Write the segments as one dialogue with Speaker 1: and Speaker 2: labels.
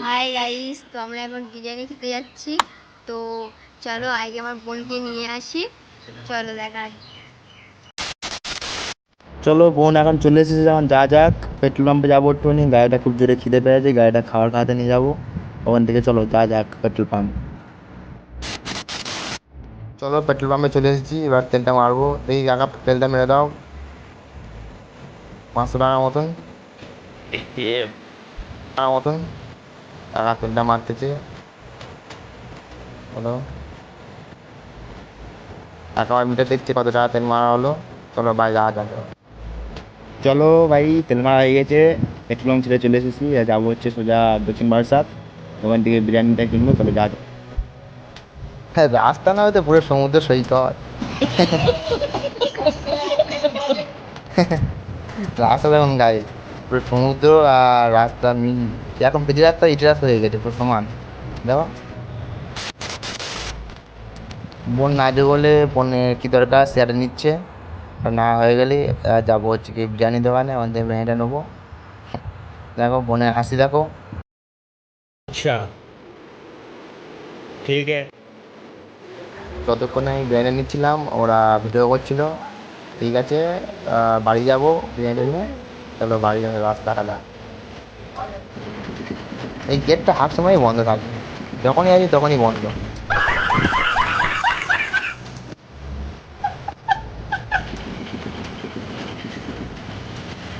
Speaker 1: Hi guys, তো আমরা এখন বিরিয়ানি খেতে যাচ্ছি। তো চলো আগে আমার বোনকে নিয়ে আসি, চলো দেখাই।
Speaker 2: চলো বোন এখন চলে এসেছে, যখন যা যাক পেট্রোল পাম্পে যাবো একটুখানি, গাড়িটা খুব জোরে খিদে পেয়েছে, গাড়িটা খাওয়ার খাওয়াতে নিয়ে যাবো ওখান থেকে। চলো যা যাক পেট্রোল পাম্প। চলো পেট্রোল পাম্পে চলে এসেছি, এবার তেলটা মারবো। এই কাকা তেলটা মেরে দাও, 500 টাকার মতন কাকা তেলটা মারতেছে। হলো কাকা মিটার দেখছে কত টাকা তেল মারা হলো। চলো ভাই যাওয়া যাবে। চলো ভাই তেল মারা হয়ে গেছে, পেট্রোল পাম্প ছেড়ে চলে এসেছি, আর যাবো হচ্ছে সোজা দক্ষিণ বারাসাত, ওখান থেকে বিরিয়ানিটা কিনবো। চলো যা যাক। হ্যাঁ রাস্তা না হয়তো পুরো সমুদ্র সৈকত। রাস্তা দেখুন গাড়ি পুরো সমুদ্র, আর রাস্তা এখন পিচি রাস্তা ইটি রাস্তা হয়ে গেছে পুরো সমান। দেখো বোন না যে বলে বোনের কী দরকার সেটা নিচ্ছে, আর না হয়ে গেলে যাবো হচ্ছে কি বিরিয়ানি দোকানে, ওখান থেকে বিরিয়ানিটা নেবো। দেখো বোনের হাসি দেখো।
Speaker 3: अच्छा ठीक है।
Speaker 2: যতক্ষণে আমি বিরিয়ানি নিচ্ছিলাম ওরা ভিডিও করছিল। ঠিক আছে বাড়ি যাবো বিরিয়ানি নিয়ে। চলো বাড়ি যাবে, রাস্তা হালা। এই গেটটা হাফ সময়ই বন্ধ থাকবে, যখনই আসি তখনই বন্ধ।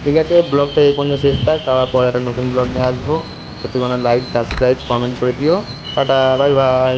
Speaker 2: ঠিক আছে ব্লগটা এই পর্যন্ত শেষ থাক, তারপর একটা নতুন ব্লগ নিয়ে আসবো। প্রত্যেকে লাইক সাবস্ক্রাইব কমেন্ট করে দিও। Tata bye bye.